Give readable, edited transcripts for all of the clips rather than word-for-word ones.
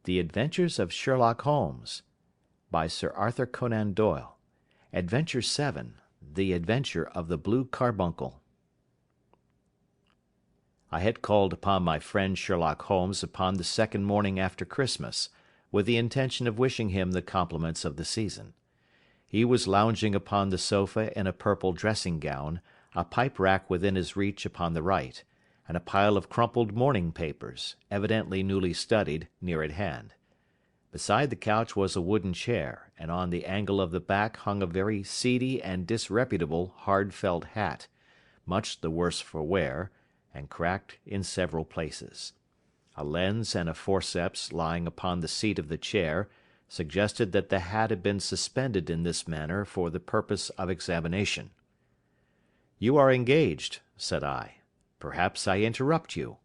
The Adventures of Sherlock Holmes, by Sir Arthur Conan Doyle. Adventure 7. The Adventure of the Blue Carbuncle. I had called upon my friend Sherlock Holmes upon the second morning after Christmas, with the intention of wishing him the compliments of the season. He was lounging upon the sofa in a purple dressing-gown, a pipe-rack within his reach upon the right, and a pile of crumpled morning papers, evidently newly studied, near at hand. Beside the couch was a wooden chair, and on the angle of the back hung a very seedy and disreputable hard felt hat, much the worse for wear, and cracked in several places. A lens and a forceps lying upon the seat of the chair suggested that the hat had been suspended in this manner for the purpose of examination. "You are engaged," said I. "Perhaps I interrupt you."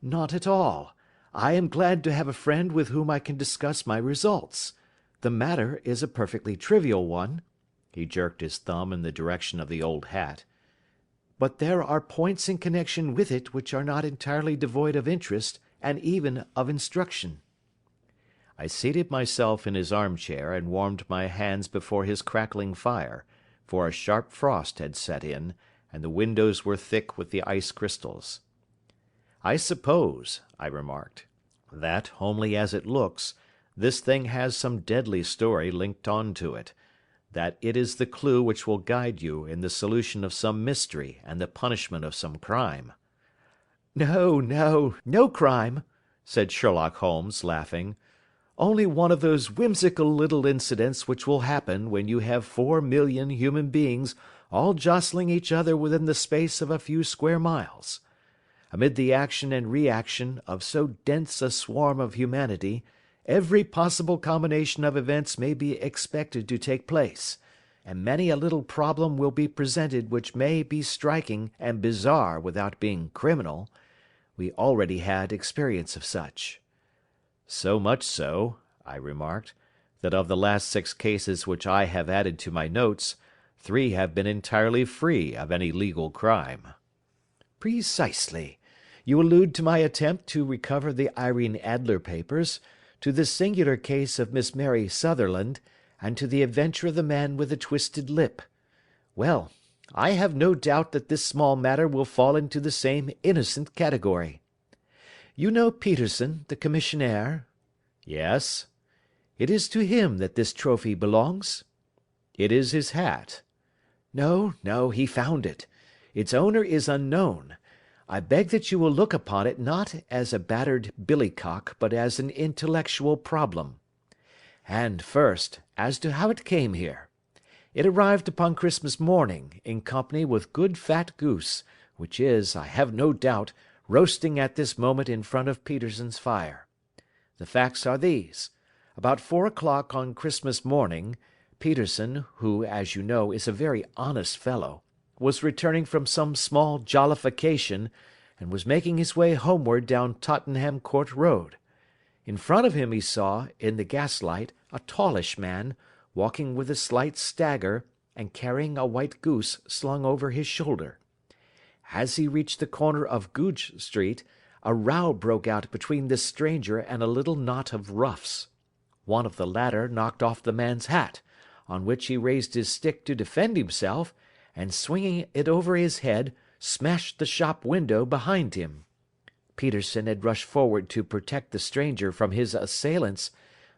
"Not at all. I am glad to have a friend with whom I can discuss my results. The matter is a perfectly trivial one." He jerked his thumb in the direction of the old hat. "But there are points in connection with it which are not entirely devoid of interest and even of instruction." I seated myself in his armchair and warmed my hands before his crackling fire, for a sharp frost had set in, and the windows were thick with the ice crystals. "I suppose," I remarked, "that, homely as it looks, this thing has some deadly story linked on to it, that it is the clue which will guide you in the solution of some mystery and the punishment of some crime." No crime," said Sherlock Holmes, laughing. "Only one of those whimsical little incidents which will happen when you have 4,000,000 human beings all jostling each other within the space of a few square miles. Amid the action and reaction of so dense a swarm of humanity, every possible combination of events may be expected to take place, and many a little problem will be presented which may be striking and bizarre without being criminal. We already had experience of such." "So much so," I remarked, "that of the last 6 cases which I have added to my notes, 3 have been entirely free of any legal crime." "Precisely. You allude to my attempt to recover the Irene Adler papers, to the singular case of Miss Mary Sutherland, and to the adventure of the man with the twisted lip. Well, I have no doubt that this small matter will fall into the same innocent category. You know Peterson, the commissionaire?" "Yes." "It is to him that this trophy belongs?" "It is his hat." No, he found it. Its owner is unknown. I beg that you will look upon it not as a battered billycock but as an intellectual problem. And first, as to how it came here. It arrived upon Christmas morning, in company with good fat goose, which is, I have no doubt, roasting at this moment in front of Peterson's fire. The facts are these. About 4 o'clock on Christmas morning, Peterson, who, as you know, is a very honest fellow, was returning from some small jollification, and was making his way homeward down Tottenham Court Road. In front of him he saw, in the gaslight, a tallish man, walking with a slight stagger, and carrying a white goose slung over his shoulder. As he reached the corner of Goodge Street, a row broke out between this stranger and a little knot of roughs. One of the latter knocked off the man's hat, on which he raised his stick to defend himself, and swinging it over his head, smashed the shop window behind him. Peterson had rushed forward to protect the stranger from his assailants,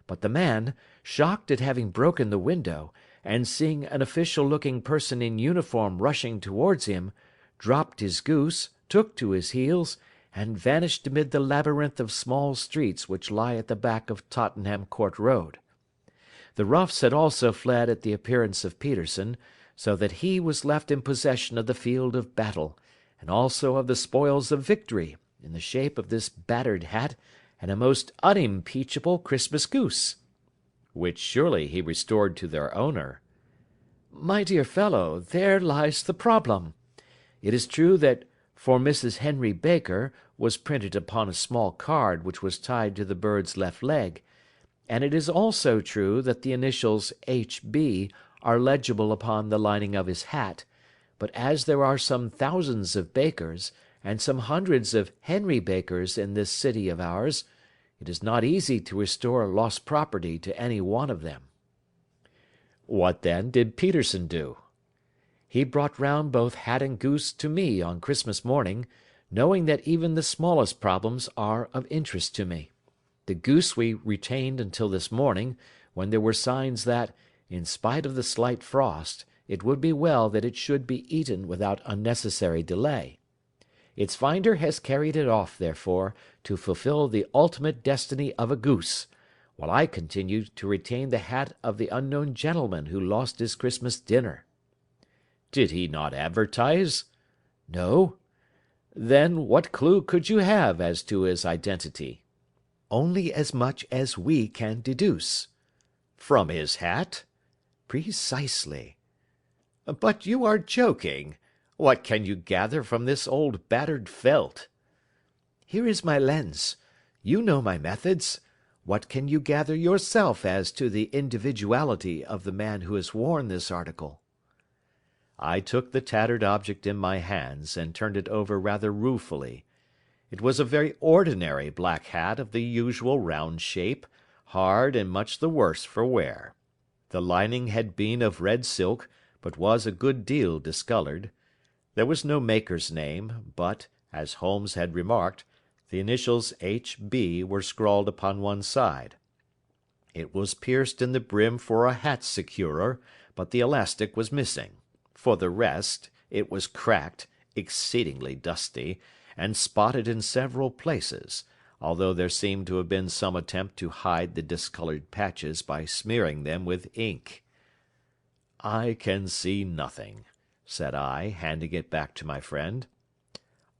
but the man, shocked at having broken the window, and seeing an official-looking person in uniform rushing towards him, dropped his goose, took to his heels, and vanished amid the labyrinth of small streets which lie at the back of Tottenham Court Road. The roughs had also fled at the appearance of Peterson, so that he was left in possession of the field of battle, and also of the spoils of victory, in the shape of this battered hat and a most unimpeachable Christmas goose." "Which surely he restored to their owner." "My dear fellow, there lies the problem. It is true that 'For Mrs. Henry Baker' was printed upon a small card which was tied to the bird's left leg, and it is also true that the initials H.B. are legible upon the lining of his hat, but as there are some thousands of Bakers, and some hundreds of Henry Bakers in this city of ours, It is not easy to restore lost property to any one of them." "What, then, did Peterson do?" "He brought round both hat and goose to me on Christmas morning, knowing that even the smallest problems are of interest to me. The goose we retained until this morning, when there were signs that, in spite of the slight frost, it would be well that it should be eaten without unnecessary delay. Its finder has carried it off, therefore, to fulfil the ultimate destiny of a goose, while I continue to retain the hat of the unknown gentleman who lost his Christmas dinner." "Did he not advertise?" "No." "Then what clue could you have as to his identity?" "Only as much as we can deduce." "From his hat?" "Precisely." "But you are joking. What can you gather from this old battered felt?" "Here is my lens. You know my methods. What can you gather yourself as to the individuality of the man who has worn this article?" I took the tattered object in my hands, and turned it over rather ruefully. It was a very ordinary black hat of the usual round shape, hard and much the worse for wear. The lining had been of red silk, but was a good deal discoloured. There was no maker's name, but, as Holmes had remarked, the initials H.B. were scrawled upon one side. It was pierced in the brim for a hat securer, but the elastic was missing. For the rest, it was cracked, exceedingly dusty, and spotted in several places, although there seemed to have been some attempt to hide the discoloured patches by smearing them with ink. "I can see nothing," said I, handing it back to my friend.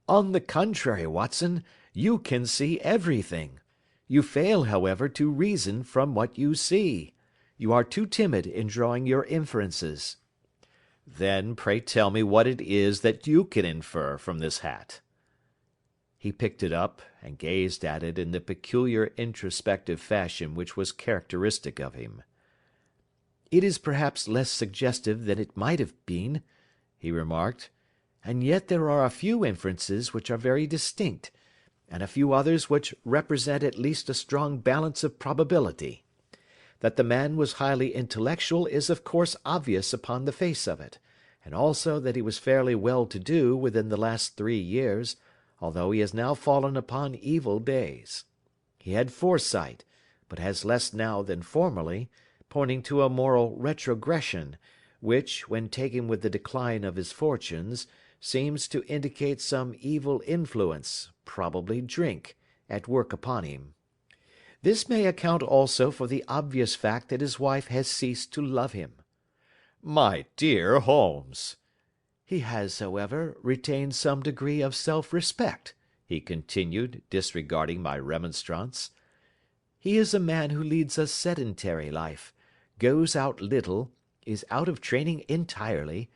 "On the contrary, Watson, you can see everything. You fail, however, to reason from what you see. You are too timid in drawing your inferences." "Then pray tell me what it is that you can infer from this hat." He picked it up, and gazed at it in the peculiar introspective fashion which was characteristic of him. "It is perhaps less suggestive than it might have been," he remarked, "and yet there are a few inferences which are very distinct, and a few others which represent at least a strong balance of probability. That the man was highly intellectual is of course obvious upon the face of it, and also that he was fairly well to do within the last 3 years, although he has now fallen upon evil days. He had foresight, but has less now than formerly, pointing to a moral retrogression, which, when taken with the decline of his fortunes, seems to indicate some evil influence, probably drink, at work upon him. This may account also for the obvious fact that his wife has ceased to love him." "My dear Holmes!" "He has, however, retained some degree of self-respect," he continued, disregarding my remonstrance. "He is a man who leads a sedentary life, goes out little, is out of training entirely,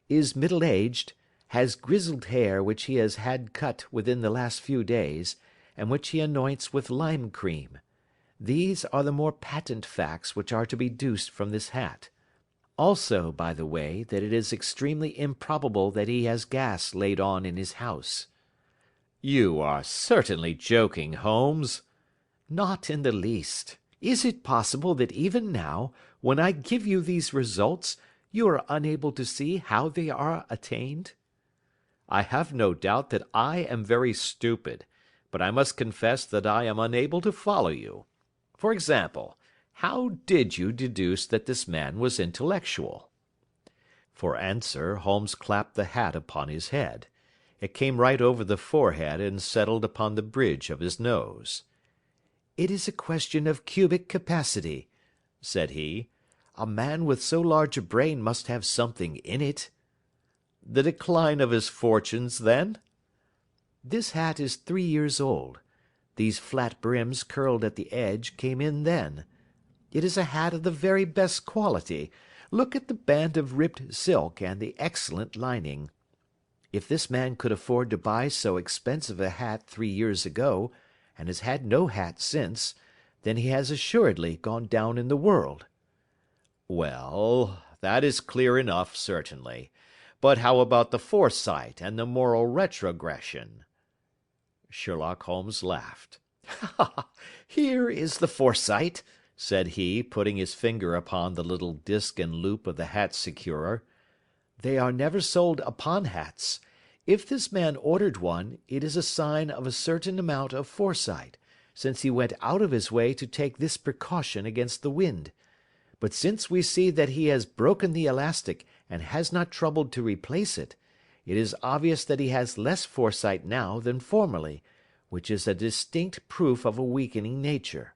is middle-aged, has grizzled hair which he has had cut within the last few days, and which he anoints with lime cream. These are the more patent facts which are to be deduced from this hat. Also, by the way, that it is extremely improbable that he has gas laid on in his house." "You are certainly joking, Holmes." "Not in the least. Is it possible that even now, when I give you these results, you are unable to see how they are attained?" "I have no doubt that I am very stupid, but I must confess that I am unable to follow you. For example, how did you deduce that this man was intellectual?" For answer Holmes clapped the hat upon his head. It came right over the forehead and settled upon the bridge of his nose. "It is a question of cubic capacity," said he. "A man with so large a brain must have something in it." "The decline of his fortunes, then?" "This hat is 3 years old. These flat brims curled at the edge came in then. It is a hat of the very best quality. Look at the band of ribbed silk and the excellent lining. If this man could afford to buy so expensive a hat 3 years ago, and has had no hat since, then he has assuredly gone down in the world." "Well, that is clear enough, certainly. But how about the foresight and the moral retrogression?" Sherlock Holmes laughed. Here is the foresight," said he, putting his finger upon the little disc and loop of the hat securer. "They are never sold upon hats. If this man ordered one, it is a sign of a certain amount of foresight, since he went out of his way to take this precaution against the wind. But since we see that he has broken the elastic and has not troubled to replace it, it is obvious that he has less foresight now than formerly, which is a distinct proof of a weakening nature.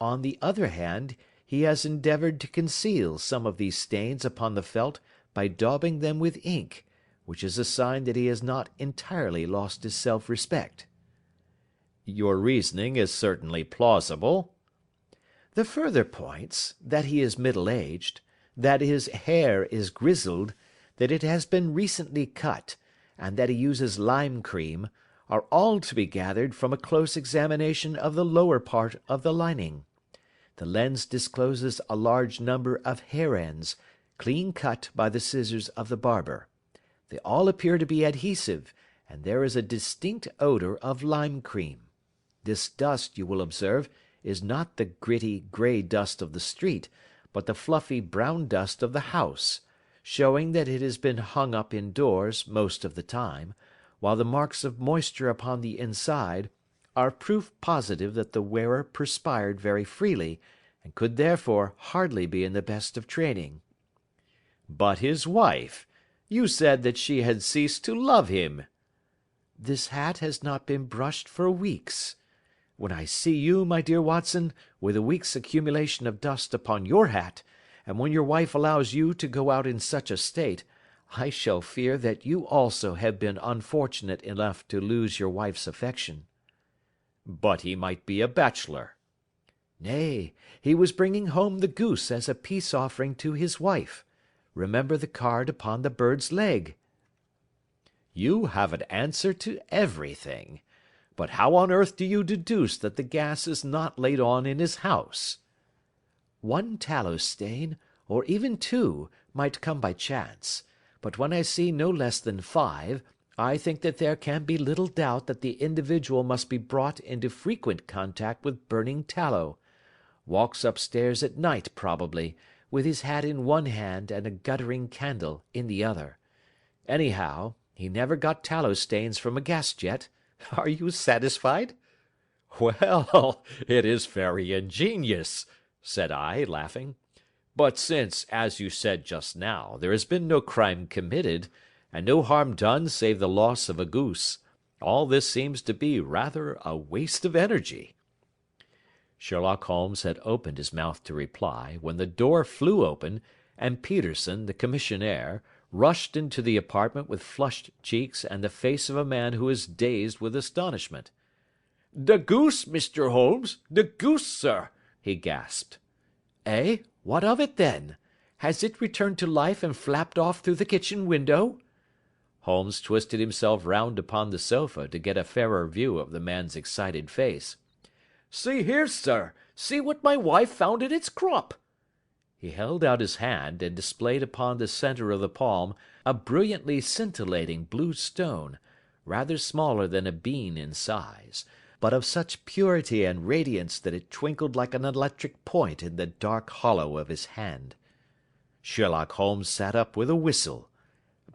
On the other hand, he has endeavoured to conceal some of these stains upon the felt by daubing them with ink, which is a sign that he has not entirely lost his self-respect." "Your reasoning is certainly plausible." "The further points, that he is middle-aged, that his hair is grizzled, that it has been recently cut, and that he uses lime cream, are all to be gathered from a close examination of the lower part of the lining. The lens discloses a large number of hair ends, clean cut by the scissors of the barber. They all appear to be adhesive, and there is a distinct odour of lime cream. This dust, you will observe, is not the gritty grey dust of the street, but the fluffy brown dust of the house, showing that it has been hung up indoors most of the time, while the marks of moisture upon the inside are proof positive that the wearer perspired very freely, and could therefore hardly be in the best of training." "But his wife? You said that she had ceased to love him." "This hat has not been brushed for weeks. When I see you, my dear Watson, with a week's accumulation of dust upon your hat, and when your wife allows you to go out in such a state, I shall fear that you also have been unfortunate enough to lose your wife's affection." "But he might be a bachelor." "Nay, he was bringing home the goose as a peace offering to his wife. Remember the card upon the bird's leg." "You have an answer to everything. But how on earth do you deduce that the gas is not laid on in his house?" "One tallow stain, or even two, might come by chance, but when I see no less than 5, I think that there can be little doubt that the individual must be brought into frequent contact with burning tallow. Walks upstairs at night, probably, with his hat in one hand and a guttering candle in the other. Anyhow, he never got tallow stains from a gas jet. Are you satisfied?" "Well, it is very ingenious," said I, laughing. "But since, as you said just now, there has been no crime committed, and no harm done save the loss of a goose, all this seems to be rather a waste of energy." Sherlock Holmes had opened his mouth to reply, when the door flew open, and Peterson, the commissionaire, rushed into the apartment with flushed cheeks and the face of a man who is dazed with astonishment. "The goose, Mr. Holmes, the goose, sir," he gasped. "Eh? What of it, then? Has it returned to life and flapped off through the kitchen window?" Holmes twisted himself round upon the sofa to get a fairer view of the man's excited face. "See here, sir, see what my wife found in its crop." He held out his hand, and displayed upon the centre of the palm a brilliantly scintillating blue stone, rather smaller than a bean in size, but of such purity and radiance that it twinkled like an electric point in the dark hollow of his hand. Sherlock Holmes sat up with a whistle.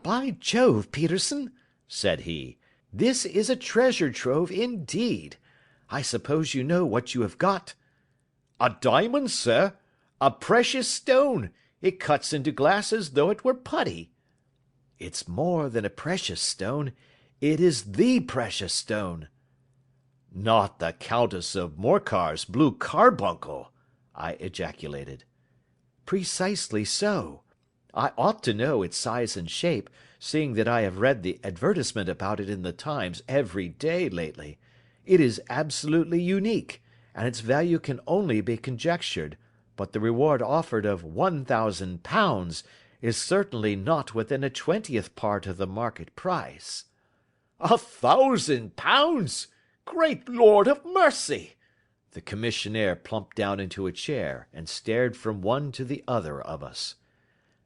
"By Jove, Peterson," said he, "this is a treasure trove indeed. I suppose you know what you have got?" "A diamond, sir. A precious stone. It cuts into glass as though it were putty." "It's more than a precious stone. It is the precious stone." "Not the Countess of Morcar's blue carbuncle!" I ejaculated. "Precisely so. I ought to know its size and shape, seeing that I have read the advertisement about it in the Times every day lately. It is absolutely unique, and its value can only be conjectured, but the reward offered of £1,000 is certainly not within a 20th part of the market price." £1,000! Great Lord of mercy!" The commissionaire plumped down into a chair, and stared from one to the other of us.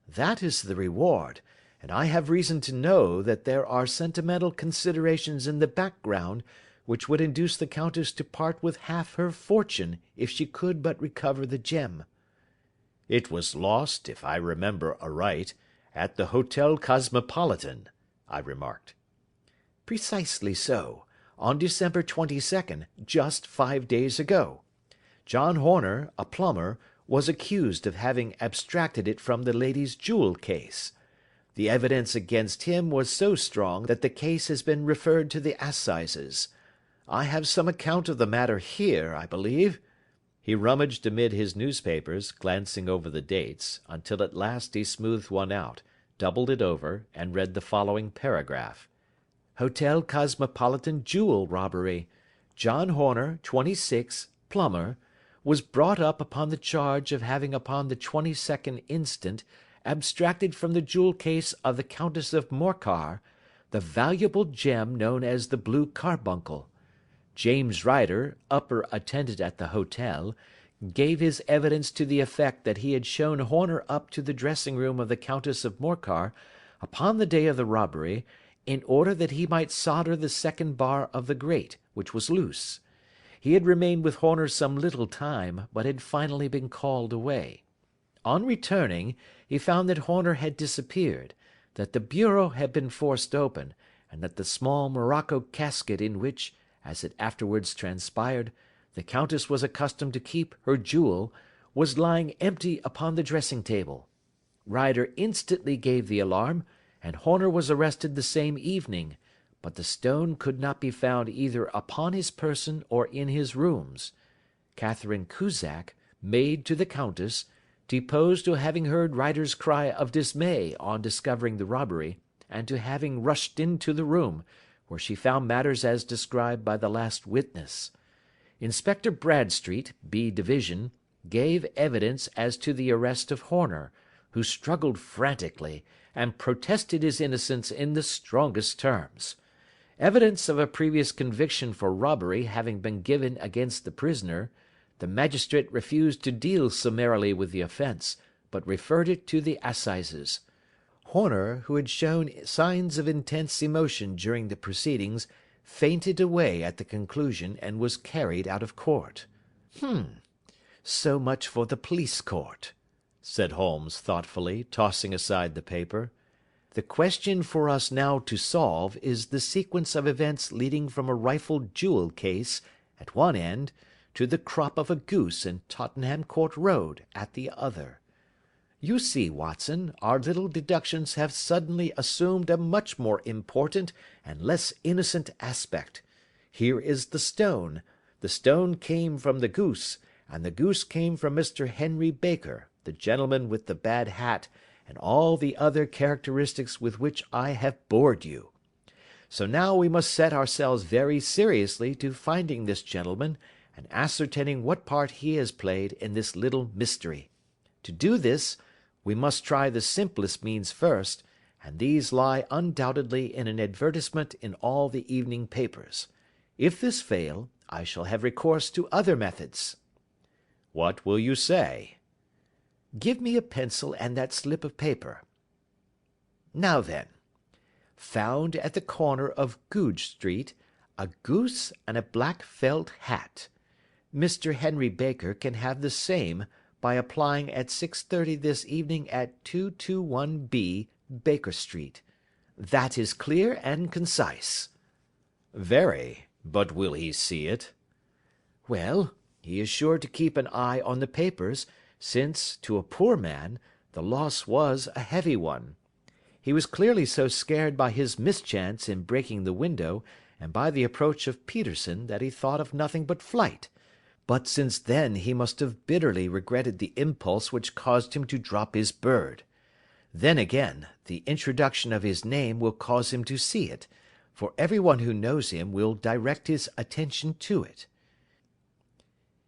"That is the reward, and I have reason to know that there are sentimental considerations in the background which would induce the Countess to part with half her fortune if she could but recover the gem." "It was lost, if I remember aright, at the Hotel Cosmopolitan," I remarked. "Precisely so, on December 22nd, just 5 days ago. John Horner, a plumber, was accused of having abstracted it from the lady's jewel case. The evidence against him was so strong that the case has been referred to the assizes. I have some account of the matter here, I believe." He rummaged amid his newspapers, glancing over the dates, until at last he smoothed one out, doubled it over, and read the following paragraph: "Hotel Cosmopolitan jewel robbery. John Horner, 26, plumber, was brought up upon the charge of having upon the 22nd instant abstracted from the jewel case of the Countess of Morcar the valuable gem known as the blue carbuncle. James Ryder, upper attendant at the hotel, gave his evidence to the effect that he had shown Horner up to the dressing room of the Countess of Morcar upon the day of the robbery, in order that he might solder the second bar of the grate, which was loose. He had remained with Horner some little time, but had finally been called away. On returning, he found that Horner had disappeared, that the bureau had been forced open, and that the small morocco casket in which, as it afterwards transpired, the Countess was accustomed to keep her jewel, was lying empty upon the dressing-table. Ryder instantly gave the alarm, and Horner was arrested the same evening, but the stone could not be found either upon his person or in his rooms. Catherine Cusack, maid to the Countess, deposed to having heard Ryder's cry of dismay on discovering the robbery, and to having rushed into the room, where she found matters as described by the last witness. Inspector Bradstreet, B Division, gave evidence as to the arrest of Horner, who struggled frantically, and protested his innocence in the strongest terms. Evidence of a previous conviction for robbery having been given against the prisoner, the magistrate refused to deal summarily with the offence, but referred it to the assizes. Horner, who had shown signs of intense emotion during the proceedings, fainted away at the conclusion, and was carried out of court. So much for the police court," said Holmes thoughtfully, tossing aside the paper. "The question for us now to solve is the sequence of events leading from a rifled jewel case, at one end, to the crop of a goose in Tottenham Court Road, at the other. You see, Watson, our little deductions have suddenly assumed a much more important and less innocent aspect. Here is the stone. The stone came from the goose, and the goose came from Mr. Henry Baker, the gentleman with the bad hat, and all the other characteristics with which I have bored you. So now we must set ourselves very seriously to finding this gentleman, and ascertaining what part he has played in this little mystery. To do this, we must try the simplest means first, and these lie undoubtedly in an advertisement in all the evening papers. If this fail, I shall have recourse to other methods." "What will you say?" "Give me a pencil and that slip of paper. Now then, found at the corner of Goodge Street, a goose and a black felt hat. Mr. Henry Baker can have the same by applying at 6:30 this evening at 221B, Baker Street. That is clear and concise." "Very, but will he see it?" "Well, he is sure to keep an eye on the papers, since, to a poor man, the loss was a heavy one. He was clearly so scared by his mischance in breaking the window, and by the approach of Peterson, that he thought of nothing but flight. But since then he must have bitterly regretted the impulse which caused him to drop his bird. Then again, the introduction of his name will cause him to see it, for everyone who knows him will direct his attention to it.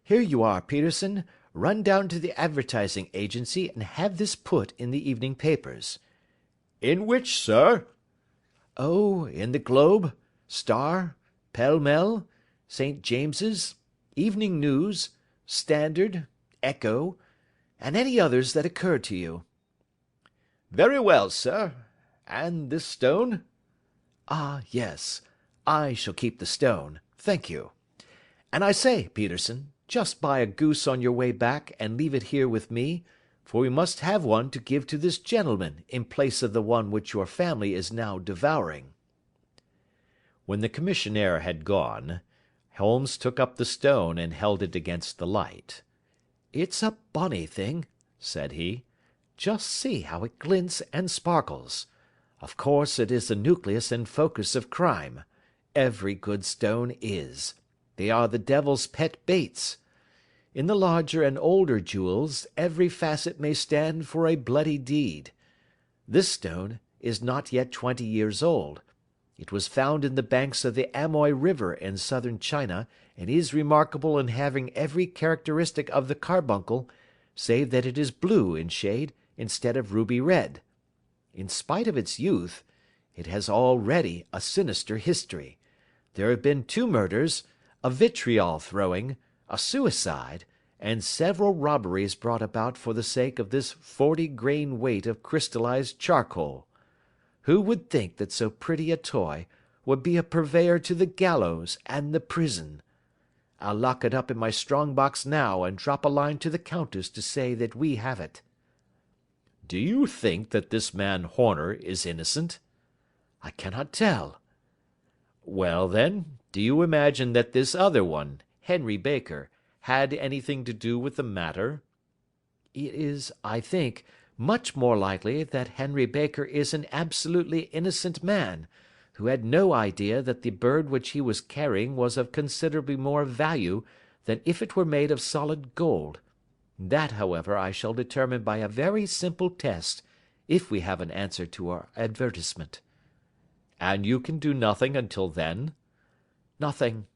Here you are, Peterson. Run down to the advertising agency and have this put in the evening papers." "In which, sir?" "Oh, in the Globe, Star, Pall Mall, St. James's, Evening News, Standard, Echo, and any others that occur to you." "Very well, sir. And this stone?" "Ah, yes. I shall keep the stone. Thank you. And I say, Peterson, just buy a goose on your way back and leave it here with me, for we must have one to give to this gentleman in place of the one which your family is now devouring." When the commissionaire had gone, Holmes took up the stone and held it against the light. "It's a bonny thing," said he. "Just see how it glints and sparkles. Of course it is the nucleus and focus of crime. Every good stone is. They are the devil's pet baits. In the larger and older jewels every facet may stand for a bloody deed. This stone is not yet 20 years old. It was found in the banks of the Amoy River in southern China, and is remarkable in having every characteristic of the carbuncle, save that it is blue in shade instead of ruby red. In spite of its youth, it has already a sinister history. There have been 2 murders, a vitriol throwing, a suicide, and several robberies brought about for the sake of this 40-grain weight of crystallized charcoal. Who would think that so pretty a toy would be a purveyor to the gallows and the prison? I'll lock it up in my strong box now and drop a line to the Countess to say that we have it." "Do you think that this man Horner is innocent?" "I cannot tell." "Well, then, do you imagine that this other one, Henry Baker, had anything to do with the matter?" "It is, I think, much more likely that Henry Baker is an absolutely innocent man, who had no idea that the bird which he was carrying was of considerably more value than if it were made of solid gold. That, however, I shall determine by a very simple test, if we have an answer to our advertisement." "And you can do nothing until then?" "Nothing."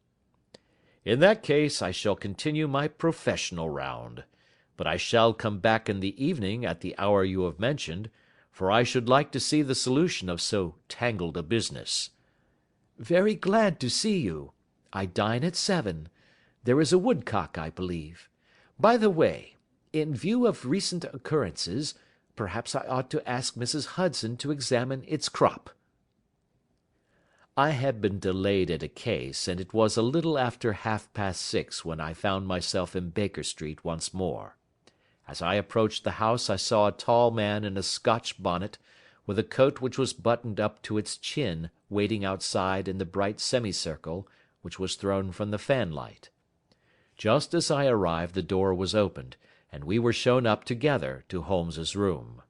"In that case I shall continue my professional round. But I shall come back in the evening at the hour you have mentioned, for I should like to see the solution of so tangled a business." "Very glad to see you. I dine at 7. There is a woodcock, I believe. By the way, in view of recent occurrences, perhaps I ought to ask Mrs. Hudson to examine its crop." I had been delayed at a case, and it was a little after 6:30 when I found myself in Baker Street once more. As I approached the house I saw a tall man in a Scotch bonnet, with a coat which was buttoned up to its chin, waiting outside in the bright semicircle which was thrown from the fanlight. Just as I arrived the door was opened, and we were shown up together to Holmes's room.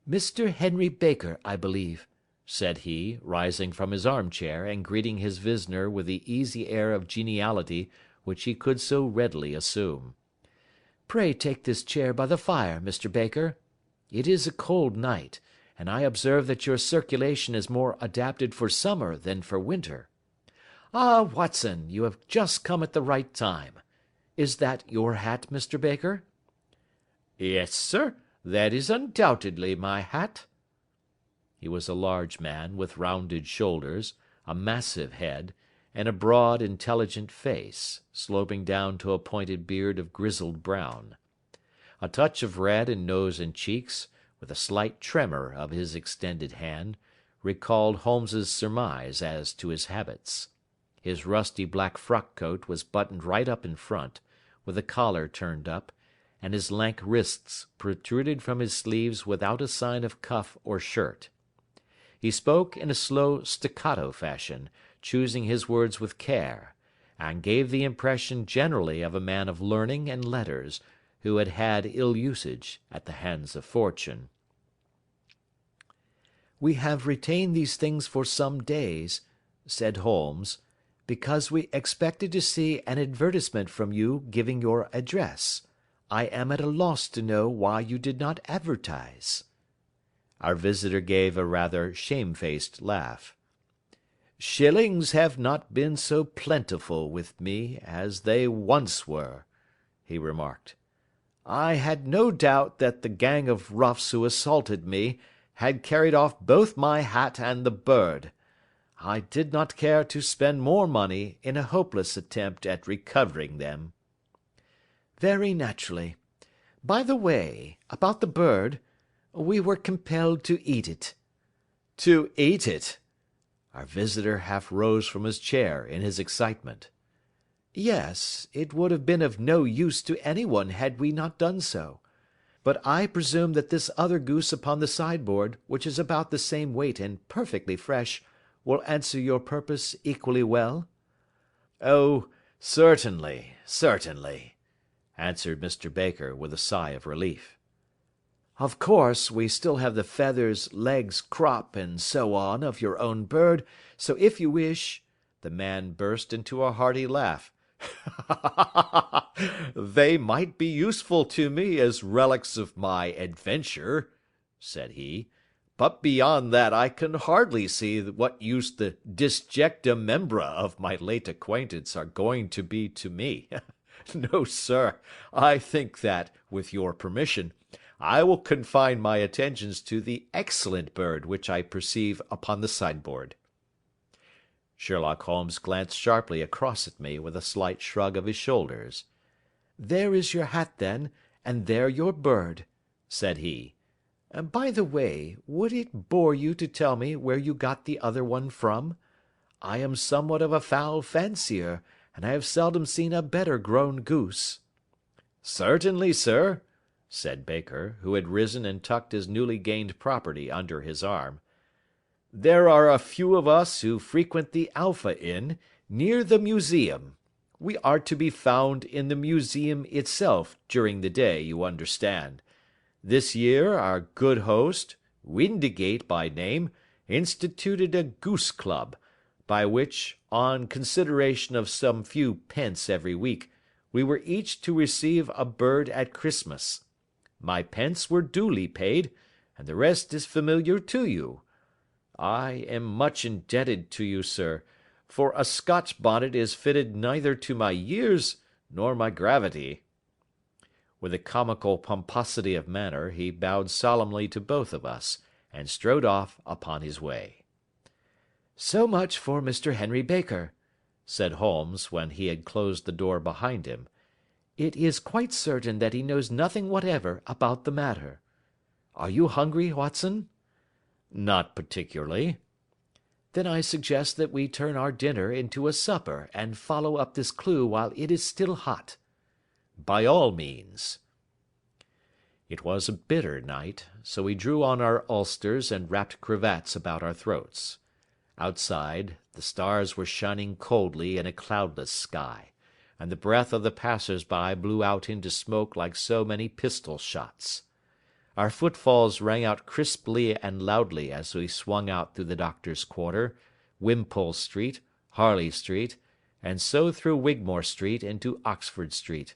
"Mr. Henry Baker, I believe," said he, rising from his armchair and greeting his visitor with the easy air of geniality which he could so readily assume. "Pray take this chair by the fire, Mr. Baker. It is a cold night, and I observe that your circulation is more adapted for summer than for winter. Ah, Watson, you have just come at the right time. Is that your hat, Mr. Baker?" "Yes, sir, that is undoubtedly my hat." He was a large man, with rounded shoulders, a massive head, and a broad, intelligent face, sloping down to a pointed beard of grizzled brown. A touch of red in nose and cheeks, with a slight tremor of his extended hand, recalled Holmes's surmise as to his habits. His rusty black frock coat was buttoned right up in front, with the collar turned up, and his lank wrists protruded from his sleeves without a sign of cuff or shirt. He spoke in a slow staccato fashion, choosing his words with care, and gave the impression generally of a man of learning and letters, who had had ill usage at the hands of fortune. "We have retained these things for some days," said Holmes, "because we expected to see an advertisement from you giving your address. I am at a loss to know why you did not advertise." Our visitor gave a rather shamefaced laugh. "Shillings have not been so plentiful with me as they once were," he remarked. "I had no doubt that the gang of roughs who assaulted me had carried off both my hat and the bird. I did not care to spend more money in a hopeless attempt at recovering them." "Very naturally. By the way, about the bird, we were compelled to eat it." "To eat it!" Our visitor half rose from his chair in his excitement. Yes, it would have been of no use to any one had we not done so. But I presume that this other goose upon the sideboard, which is about the same weight and perfectly fresh, will answer your purpose equally well? Oh, certainly, certainly, answered Mr. Baker with a sigh of relief. Of course, we still have the feathers, legs, crop, and so on of your own bird, so if you wish— The man burst into a hearty laugh. They might be useful to me as relics of my adventure, said he, but beyond that I can hardly see what use the disjecta membra of my late acquaintance are going to be to me. No, sir, I think that, with your permission, I will confine my attentions to the excellent bird which I perceive upon the sideboard. Sherlock Holmes glanced sharply across at me with a slight shrug of his shoulders. There is your hat, then, and there your bird, said he. By the way, would it bore you to tell me where you got the other one from? I am somewhat of a fowl fancier, and I have seldom seen a better grown goose. Certainly, sir, said Baker, who had risen and tucked his newly gained property under his arm. There are a few of us who frequent the Alpha Inn, near the museum. We are to be found in the museum itself during the day, you understand. This year our good host, Windigate by name, instituted a goose club, by which, on consideration of some few pence every week, we were each to receive a bird at Christmas. My pence were duly paid, and the rest is familiar to you. I am much indebted to you, sir, for a Scotch bonnet is fitted neither to my years nor my gravity. With a comical pomposity of manner, he bowed solemnly to both of us, and strode off upon his way. So much for Mr. Henry Baker, said Holmes, when he had closed the door behind him. It is quite certain that he knows nothing whatever about the matter. Are you hungry, Watson? Not particularly. Then I suggest that we turn our dinner into a supper and follow up this clue while it is still hot. By all means. It was a bitter night, so we drew on our ulsters and wrapped cravats about our throats. Outside, the stars were shining coldly in a cloudless sky, and the breath of the passers-by blew out into smoke like so many pistol shots. Our footfalls rang out crisply and loudly as we swung out through the Doctor's Quarter, Wimpole Street, Harley Street, and so through Wigmore Street into Oxford Street.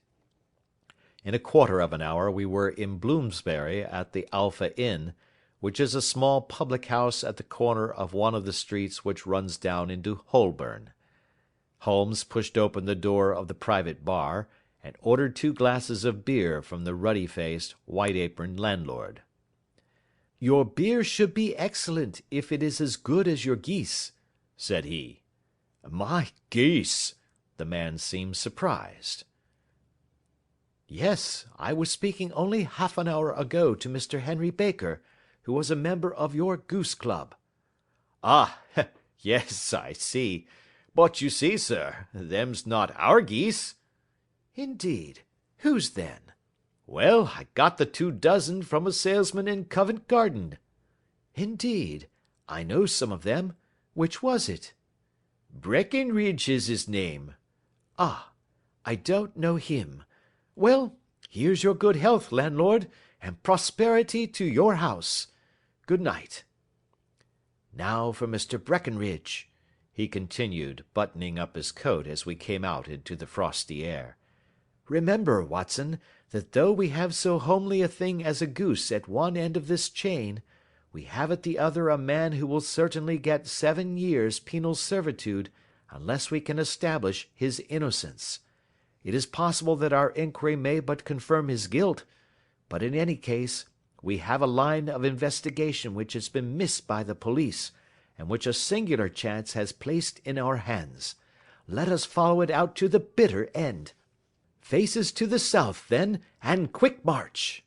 In a quarter of an hour we were in Bloomsbury at the Alpha Inn, which is a small public-house at the corner of one of the streets which runs down into Holborn. Holmes pushed open the door of the private bar, and ordered 2 glasses of beer from the ruddy-faced, white-aproned landlord. Your beer should be excellent if it is as good as your geese, said he. My geese! The man seemed surprised. Yes, I was speaking only half an hour ago to Mr. Henry Baker, who was a member of your goose club. Ah, yes, I see. But you see, sir, them's not our geese. Indeed. Whose then? Well, I got the 2 dozen from a salesman in Covent Garden. Indeed. I know some of them. Which was it? Breckenridge is his name. Ah, I don't know him. Well, here's your good health, landlord, and prosperity to your house. Good night. Now for Mr. Breckenridge, he continued, buttoning up his coat as we came out into the frosty air. Remember, Watson, that though we have so homely a thing as a goose at one end of this chain, we have at the other a man who will certainly get 7 years penal servitude unless we can establish his innocence. It is possible that our inquiry may but confirm his guilt, but in any case we have a line of investigation which has been missed by the police, and which a singular chance has placed in our hands. Let us follow it out to the bitter end. Faces to the south, then, and quick march.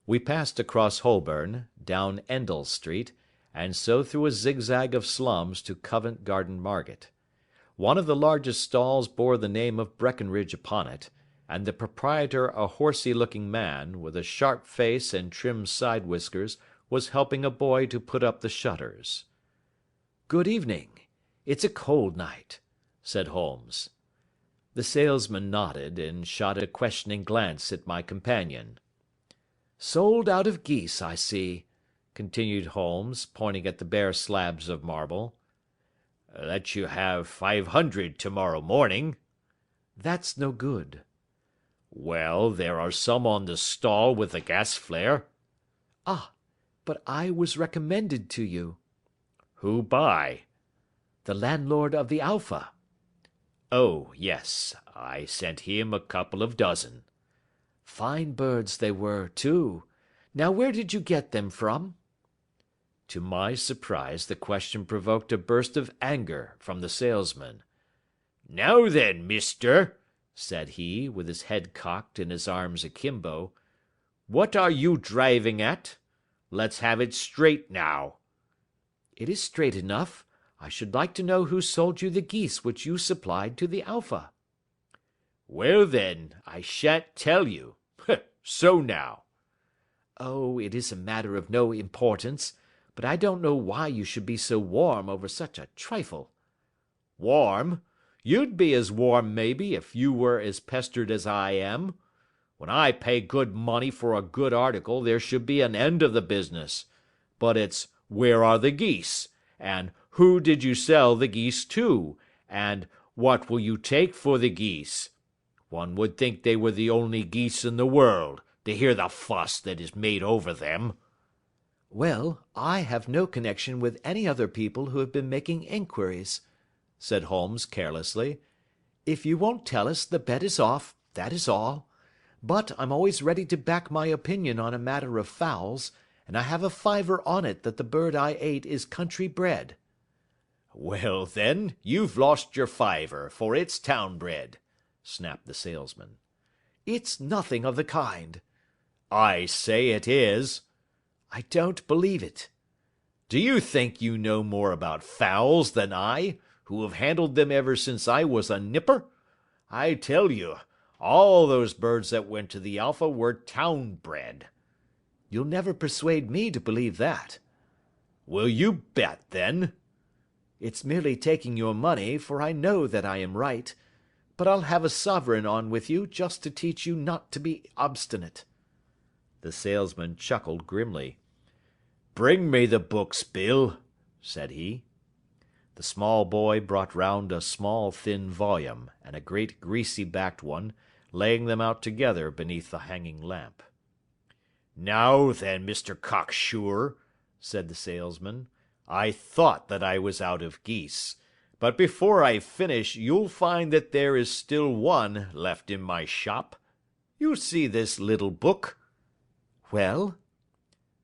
We passed across Holborn, down Endell Street, and so through a zigzag of slums to Covent Garden Market. One of the largest stalls bore the name of Breckenridge upon it, and the proprietor, a horsey-looking man, with a sharp face and trim side whiskers, was helping a boy to put up the shutters. "Good evening. It's a cold night," said Holmes. The salesman nodded, and shot a questioning glance at my companion. "Sold out of geese, I see," continued Holmes, pointing at the bare slabs of marble. "Let you have 500 tomorrow morning." "That's no good." "Well, there are some on the stall with the gas flare." "Ah, but I was recommended to you." "Who by?" "The landlord of the Alpha." "Oh, yes, I sent him a couple of dozen." "Fine birds they were, too. Now where did you get them from?" To my surprise the question provoked a burst of anger from the salesman. "Now then, mister," said he, with his head cocked and his arms akimbo, "what are you driving at? Let's have it straight now." "It is straight enough. I should like to know who sold you the geese which you supplied to the Alpha." "Well then, I shan't tell you. So now." "Oh, it is a matter of no importance, but I don't know why you should be so warm over such a trifle." "Warm? You'd be as warm, maybe, if you were as pestered as I am. When I pay good money for a good article there should be an end of the business. But it's 'Where are the geese?' and 'Who did you sell the geese to?' and 'What will you take for the geese?' One would think they were the only geese in the world, to hear the fuss that is made over them." "Well, I have no connection with any other people who have been making inquiries," said Holmes carelessly. "If you won't tell us, the bet is off, that is all. But I'm always ready to back my opinion on a matter of fowls, and I have a fiver on it that the bird I ate is country bred." "Well, then, you've lost your fiver, for it's town bred," snapped the salesman. "It's nothing of the kind." "I say it is." "I don't believe it." "Do you think you know more about fowls than I, who have handled them ever since I was a nipper? I tell you, all those birds that went to the Alpha were town bred." "You'll never persuade me to believe that." "Will you bet, then?" "It's merely taking your money, for I know that I am right. But I'll have a sovereign on with you just to teach you not to be obstinate." The salesman chuckled grimly. "Bring me the books, Bill," said he. The small boy brought round a small thin volume, and a great greasy-backed one, laying them out together beneath the hanging lamp. "Now then, Mr. Cocksure," said the salesman, "I thought that I was out of geese, but before I finish you'll find that there is still one left in my shop. You see this little book?" "Well?"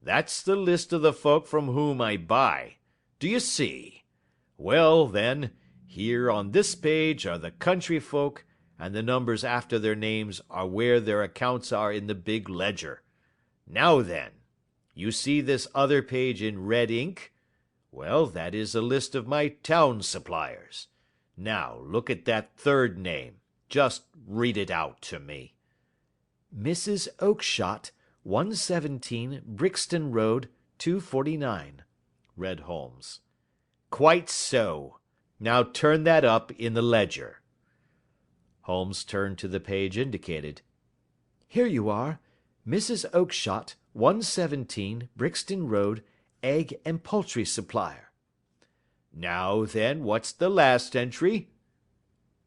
"That's the list of the folk from whom I buy. Do you see? Well, then, here on this page are the country folk, and the numbers after their names are where their accounts are in the big ledger. Now then, you see this other page in red ink? Well, that is a list of my town suppliers. Now, look at that third name. Just read it out to me." "Mrs. Oakshott, 117 Brixton Road, 249, read Holmes. "Quite so. Now turn that up in the ledger." Holmes turned to the page indicated. "Here you are. Mrs. Oakshott, 117 Brixton Road, egg and poultry supplier." "Now then, what's the last entry?"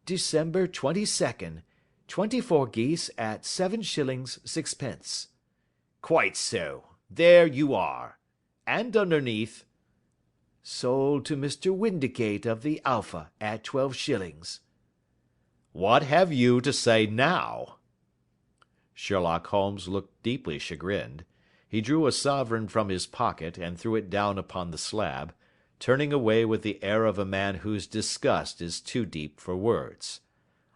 "December 22nd, 24 geese at 7 shillings 6 pence." "Quite so. There you are. And underneath?" "Sold to Mr. Windicate of the Alpha at 12 shillings." "What have you to say now?" Sherlock Holmes looked deeply chagrined. He drew a sovereign from his pocket and threw it down upon the slab, turning away with the air of a man whose disgust is too deep for words.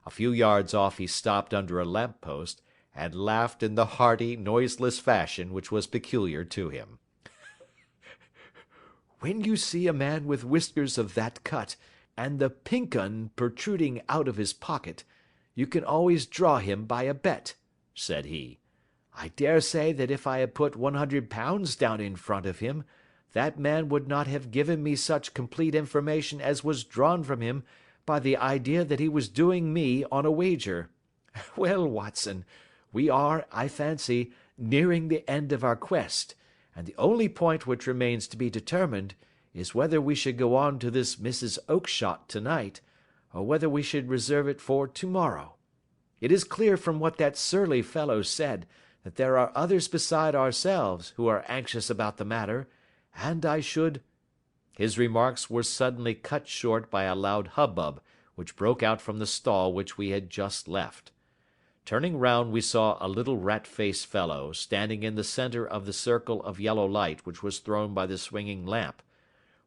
A few yards off he stopped under a lamp post, and laughed in the hearty, noiseless fashion which was peculiar to him. when you see a man with whiskers of that cut, and the pink 'un protruding out of his pocket, you can always draw him by a bet," said he. "I dare say that if I had put £100 down in front of him, that man would not have given me such complete information as was drawn from him by the idea that he was doing me on a wager. Well, Watson, we are, I fancy, nearing the end of our quest, and the only point which remains to be determined is whether we should go on to this Mrs. Oakshott tonight, or whether we should reserve it for tomorrow. It is clear from what that surly fellow said that there are others beside ourselves who are anxious about the matter, and I should—" His remarks were suddenly cut short by a loud hubbub which broke out from the stall which we had just left. Turning round, we saw a little rat-faced fellow standing in the centre of the circle of yellow light which was thrown by the swinging lamp,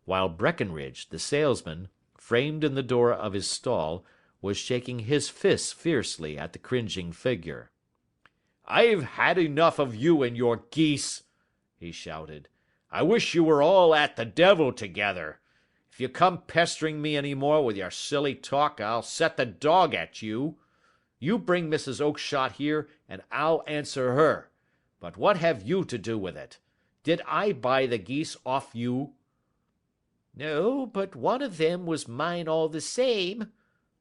while Breckenridge, the salesman, framed in the door of his stall, was shaking his fists fiercely at the cringing figure. "I've had enough of you and your geese," he shouted. "I wish you were all at the devil together. If you come pestering me any more with your silly talk, I'll set the dog at you. You bring Mrs. Oakshott here, and I'll answer her. But what have you to do with it? Did I buy the geese off you?" "No, but one of them was mine all the same,"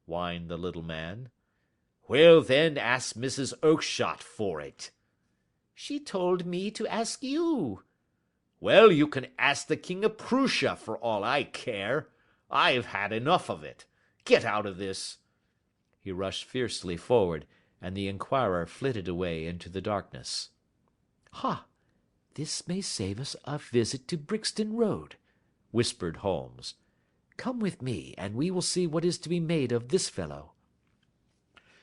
whined the little man. "Well, then, ask Mrs. Oakshott for it." "She told me to ask you." "Well, you can ask the King of Prussia for all I care. I've had enough of it. Get out of this." He rushed fiercely forward, and the inquirer flitted away into the darkness. "Ha! This may save us a visit to Brixton Road," whispered Holmes. "Come with me, and we will see what is to be made of this fellow."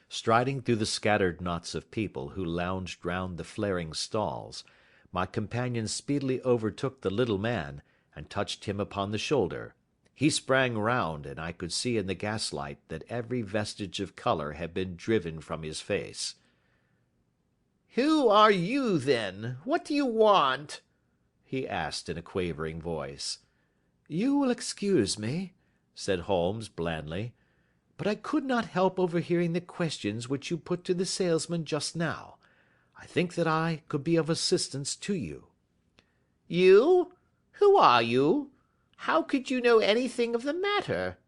Striding through the scattered knots of people who lounged round the flaring stalls, my companion speedily overtook the little man, and touched him upon the shoulder. He sprang round, and I could see in the gaslight that every vestige of colour had been driven from his face. "Who are you, then? What do you want?" he asked in a quavering voice. "You will excuse me," said Holmes blandly, "but I could not help overhearing the questions which you put to the salesman just now. I think that I could be of assistance to you." "You? Who are you? How could you know anything of the matter?"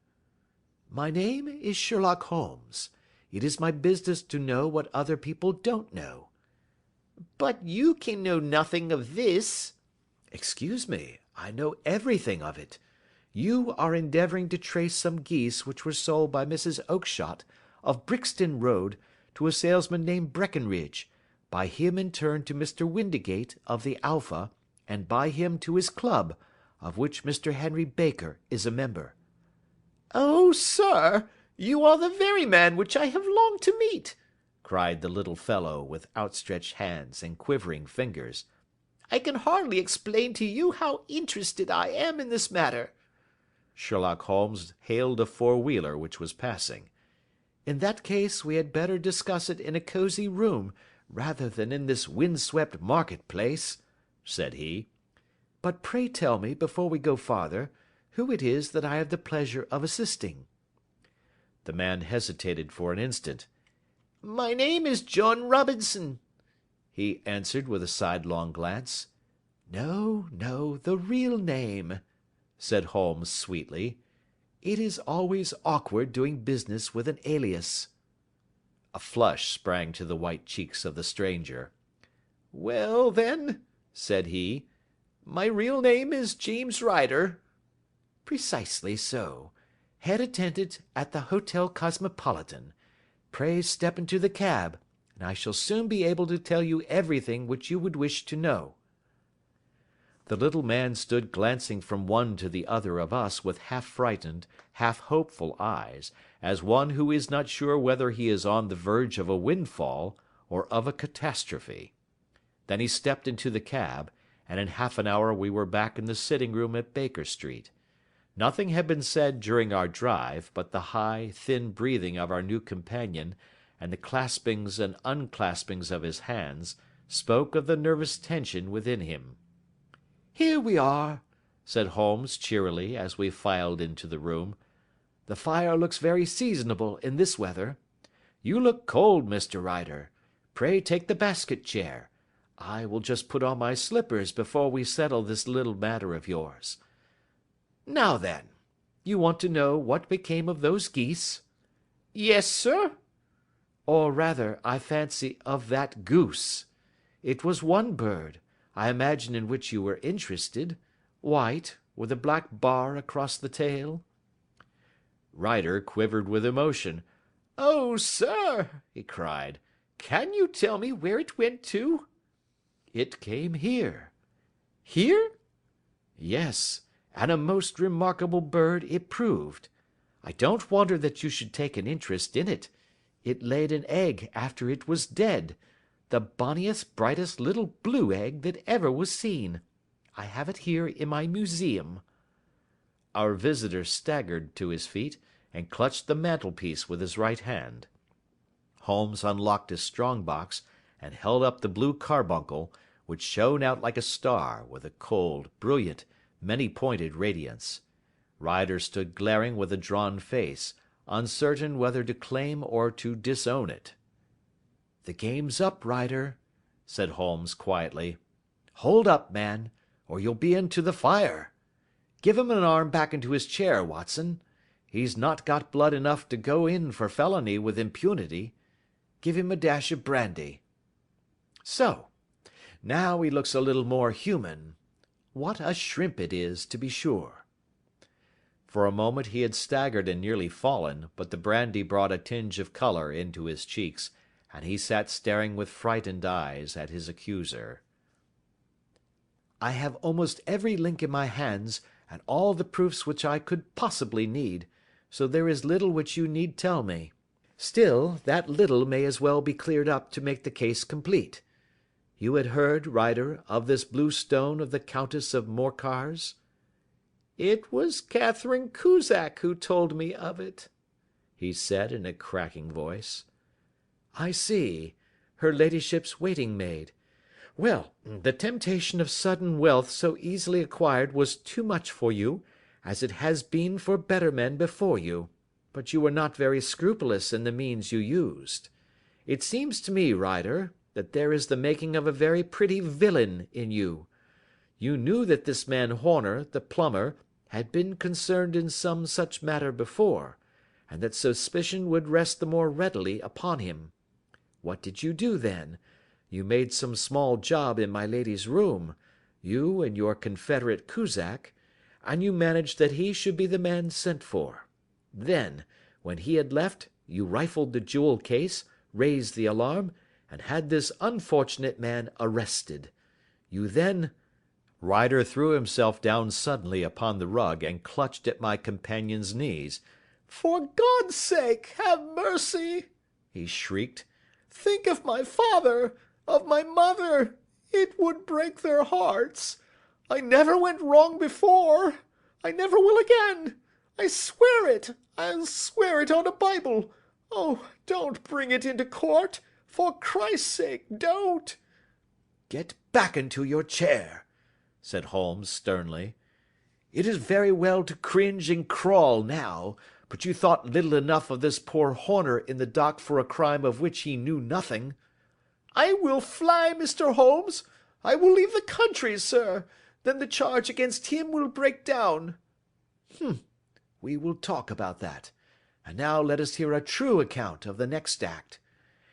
"My name is Sherlock Holmes. It is my business to know what other people don't know." "But you can know nothing of this." "Excuse me, I know everything of it. You are endeavouring to trace some geese which were sold by Mrs. Oakshott, of Brixton Road, to a salesman named Breckenridge, by him in turn to Mr. Windigate, of the Alpha, and by him to his club, of which Mr. Henry Baker is a member." "Oh, sir, you are the very man which I have longed to meet," cried the little fellow with outstretched hands and quivering fingers. "I can hardly explain to you how interested I am in this matter." Sherlock Holmes hailed a four-wheeler which was passing. "In that case we had better discuss it in a cosy room rather than in this wind-swept market-place," said he. "But pray tell me, before we go farther, who it is that I have the pleasure of assisting." The man hesitated for an instant. "My name is John Robinson," he answered with a sidelong glance. "No, no, the real name," said Holmes sweetly. "It is always awkward doing business with an alias." A flush sprang to the white cheeks of the stranger. "Well, then," said he, "my real name is James Ryder." "Precisely so. Head attendant at the Hotel Cosmopolitan. Pray step into the cab, and I shall soon be able to tell you everything which you would wish to know." The little man stood glancing from one to the other of us with half-frightened, half-hopeful eyes, as one who is not sure whether he is on the verge of a windfall or of a catastrophe. Then he stepped into the cab, and in half an hour we were back in the sitting-room at Baker Street. Nothing had been said during our drive, but the high, thin breathing of our new companion, and the claspings and unclaspings of his hands, spoke of the nervous tension within him. "Here we are," said Holmes cheerily as we filed into the room. "The fire looks very seasonable in this weather. You look cold, Mr. Ryder. Pray take the basket chair. I will just put on my slippers before we settle this little matter of yours. Now then, you want to know what became of those geese?" "Yes, sir." "Or rather, I fancy, of that goose. It was one bird, I imagine, in which you were interested. White, with a black bar across the tail." Ryder quivered with emotion. "Oh, sir," he cried, "can you tell me where it went to?" "It came here." "Here?" "Yes, and a most remarkable bird it proved. I don't wonder that you should take an interest in it. It laid an egg after it was dead, the bonniest, brightest little blue egg that ever was seen. I have it here in my museum." Our visitor staggered to his feet and clutched the mantelpiece with his right hand. Holmes unlocked his strong box and held up the blue carbuncle, which shone out like a star with a cold, brilliant, many-pointed radiance. Ryder stood glaring with a drawn face, uncertain whether to claim or to disown it. "The game's up, Ryder," said Holmes quietly. "Hold up, man, or you'll be into the fire. Give him an arm back into his chair, Watson. He's not got blood enough to go in for felony with impunity. Give him a dash of brandy. So. Now he looks a little more human. What a shrimp it is, to be sure." For a moment he had staggered and nearly fallen, but the brandy brought a tinge of colour into his cheeks, and he sat staring with frightened eyes at his accuser. "I have almost every link in my hands, and all the proofs which I could possibly need, so there is little which you need tell me. Still, that little may as well be cleared up to make the case complete. You had heard, Ryder, of this blue stone of the Countess of Morcar's?" "It was Catherine Cusack who told me of it," he said in a cracking voice. "I see. Her ladyship's waiting maid. Well, the temptation of sudden wealth so easily acquired was too much for you, as it has been for better men before you, but you were not very scrupulous in the means you used. It seems to me, Ryder, that there is the making of a very pretty villain in you. You knew that this man Horner, the plumber, had been concerned in some such matter before, and that suspicion would rest the more readily upon him. What did you do then? You made some small job in my lady's room, you and your confederate Cusack, and you managed that he should be the man sent for. Then, when he had left, you rifled the jewel case, raised the alarm, and had this unfortunate man arrested. You then—" Ryder threw himself down suddenly upon the rug and clutched at my companion's knees. "For God's sake, have mercy!" he shrieked. "Think of my father, of my mother. It would break their hearts. I never went wrong before. I never will again. I swear it. I'll swear it on a Bible. Oh, don't bring it into court. For Christ's sake, don't!" "Get back into your chair," said Holmes sternly. "It is very well to cringe and crawl now, but you thought little enough of this poor Horner in the dock for a crime of which he knew nothing." "I will fly, Mr. Holmes. I will leave the country, sir. Then the charge against him will break down." We will talk about that. And now let us hear a true account of the next act.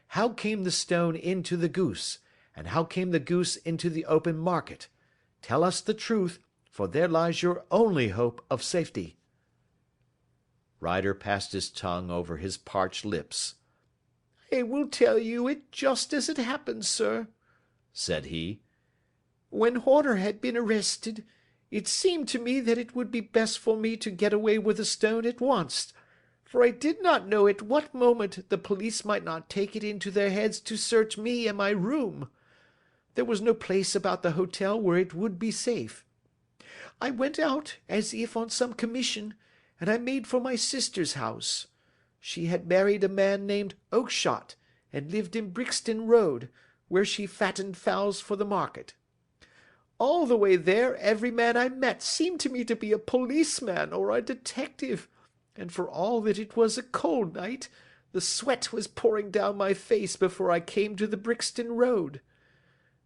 How came the stone into the goose, and how came the goose into the open market? Tell us the truth, for there lies your only hope of safety." Ryder passed his tongue over his parched lips. "I will tell you it just as it happened, sir," said he. "When Horner had been arrested, it seemed to me that it would be best for me to get away with the stone at once, for I did not know at what moment the police might not take it into their heads to search me and my room. There was no place about the hotel where it would be safe. I went out as if on some commission, and I made for my sister's house. She had married a man named Oakshott, and lived in Brixton Road, where she fattened fowls for the market. All the way there, every man I met seemed to me to be a policeman or a detective, and for all that it was a cold night, the sweat was pouring down my face before I came to the Brixton Road.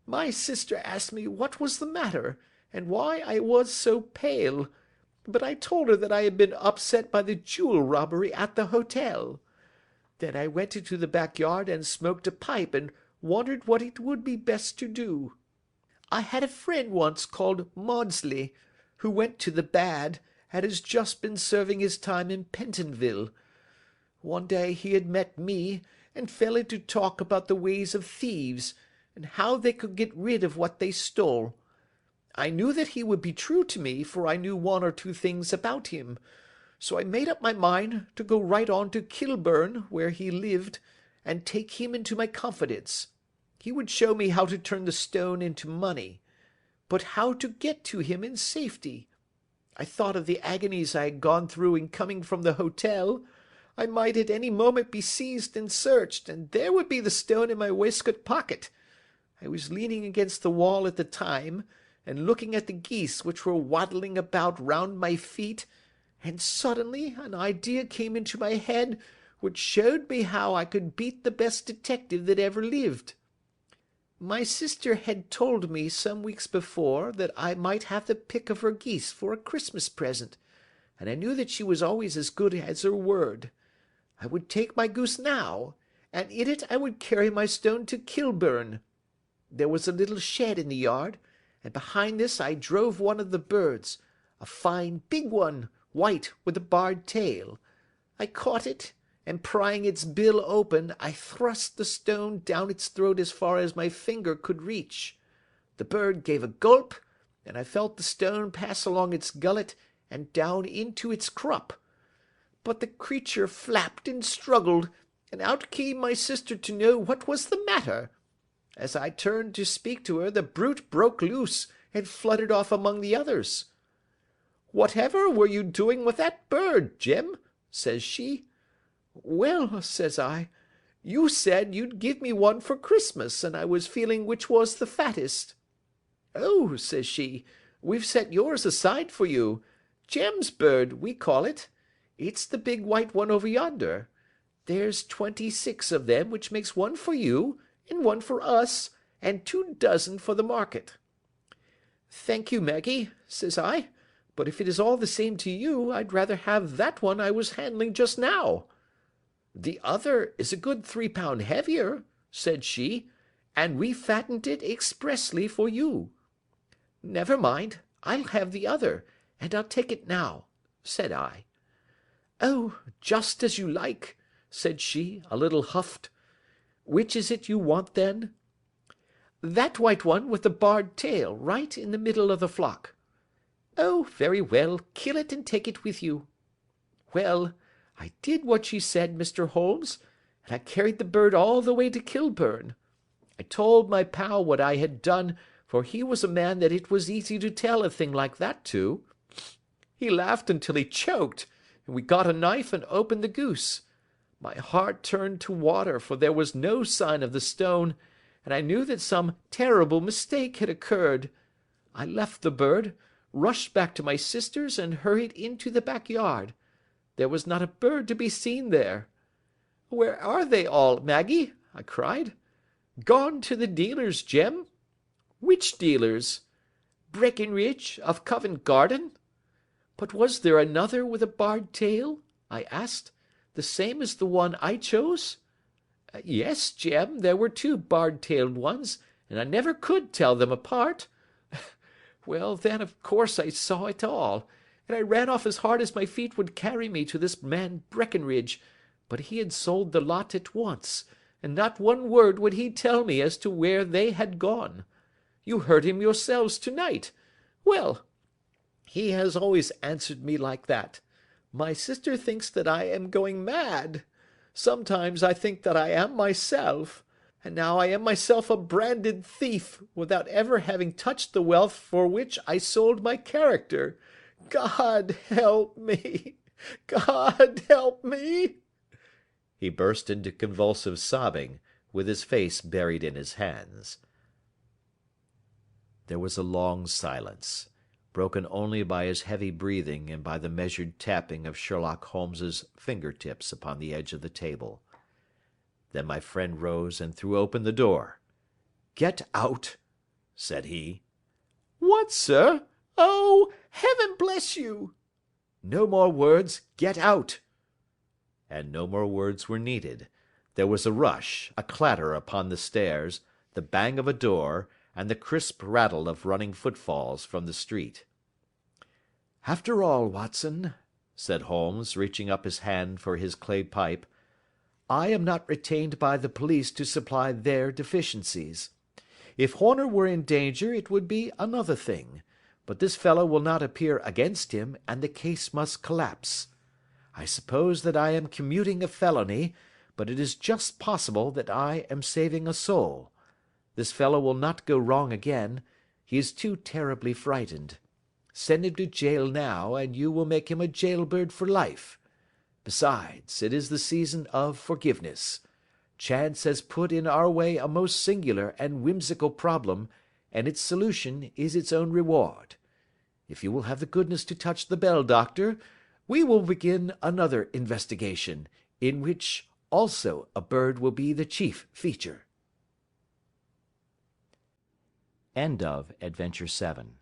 My sister asked me what was the matter, and why I was so pale, but I told her that I had been upset by the jewel robbery at the hotel. Then I went into the backyard and smoked a pipe and wondered what it would be best to do. I had a friend once called Maudsley, who went to the bad, and has just been serving his time in Pentonville. One day he had met me, and fell into talk about the ways of thieves, and how they could get rid of what they stole. I knew that he would be true to me, for I knew one or two things about him, so I made up my mind to go right on to Kilburn, where he lived, and take him into my confidence. He would show me how to turn the stone into money, but how to get to him in safety. I thought of the agonies I had gone through in coming from the hotel. I might at any moment be seized and searched, and there would be the stone in my waistcoat pocket. I was leaning against the wall at the time, and looking at the geese which were waddling about round my feet, and suddenly an idea came into my head which showed me how I could beat the best detective that ever lived. My sister had told me some weeks before that I might have the pick of her geese for a Christmas present, and I knew that she was always as good as her word. I would take my goose now, and in it I would carry my stone to Kilburn. There was a little shed in the yard, and behind this I drove one of the birds, a fine big one, white, with a barred tail. I caught it, and prying its bill open, I thrust the stone down its throat as far as my finger could reach. The bird gave a gulp, and I felt the stone pass along its gullet and down into its crop. But the creature flapped and struggled, and out came my sister to know what was the matter. As I turned to speak to her, the brute broke loose and fluttered off among the others. "Whatever were you doing with that bird, Jim?" says she. "Well," says I, "you said you'd give me one for Christmas, and I was feeling which was the fattest." "Oh," says she, "we've set yours aside for you. Jem's bird, we call it. It's the big white one over yonder. There's 26 of them, which makes one for you, and one for us, and 24 for the market." "Thank you, Maggie," says I, "but if it is all the same to you, I'd rather have that one I was handling just now." "The other is a good 3 pound heavier," said she, "and we fattened it expressly for you." "Never mind, I'll have the other, and I'll take it now," said I. "Oh, just as you like," said she, a little huffed. "Which is it you want, then?" "That white one with the barred tail, right in the middle of the flock." "Oh, very well, kill it and take it with you." Well, I did what she said, Mr. Holmes, and I carried the bird all the way to Kilburn. I told my pal what I had done, for he was a man that it was easy to tell a thing like that to. He laughed until he choked, and we got a knife and opened the goose. My heart turned to water, for there was no sign of the stone, and I knew that some terrible mistake had occurred. I left the bird, rushed back to my sister's, and hurried into the backyard. There was not a bird to be seen there. "Where are they all, Maggie?" I cried. "Gone to the dealers, Jem." "Which dealers?" "Breckenridge, of Covent Garden." "But was there another with a barred tail?" I asked. "The same as the one I chose?" "Yes, Jem, there were 2 barred-tailed ones, and I never could tell them apart." Well, then, of course, I saw it all, and I ran off as hard as my feet would carry me to this man Breckenridge, but he had sold the lot at once, and not one word would he tell me as to where they had gone. You heard him yourselves to-night. Well, he has always answered me like that. My sister thinks that I am going mad. Sometimes I think that I am myself, and now I am myself a branded thief, without ever having touched the wealth for which I sold my character. God help me! God help me!" He burst into convulsive sobbing, with his face buried in his hands. There was a long silence, broken only by his heavy breathing and by the measured tapping of Sherlock Holmes's finger tips upon the edge of the table. Then my friend rose and threw open the door. "Get out," said he. "What, sir? Oh, heaven bless you!" "No more words. Get out." And no more words were needed. There was a rush, a clatter upon the stairs, the bang of a door, and the crisp rattle of running footfalls from the street. "After all, Watson," said Holmes, reaching up his hand for his clay pipe, "I am not retained by the police to supply their deficiencies. If Horner were in danger it would be another thing, but this fellow will not appear against him, and the case must collapse. I suppose that I am commuting a felony, but it is just possible that I am saving a soul. This fellow will not go wrong again. He is too terribly frightened. Send him to jail now, and you will make him a jailbird for life. Besides, it is the season of forgiveness. Chance has put in our way a most singular and whimsical problem, and its solution is its own reward. If you will have the goodness to touch the bell, doctor, we will begin another investigation, in which also a bird will be the chief feature." End of Adventure 7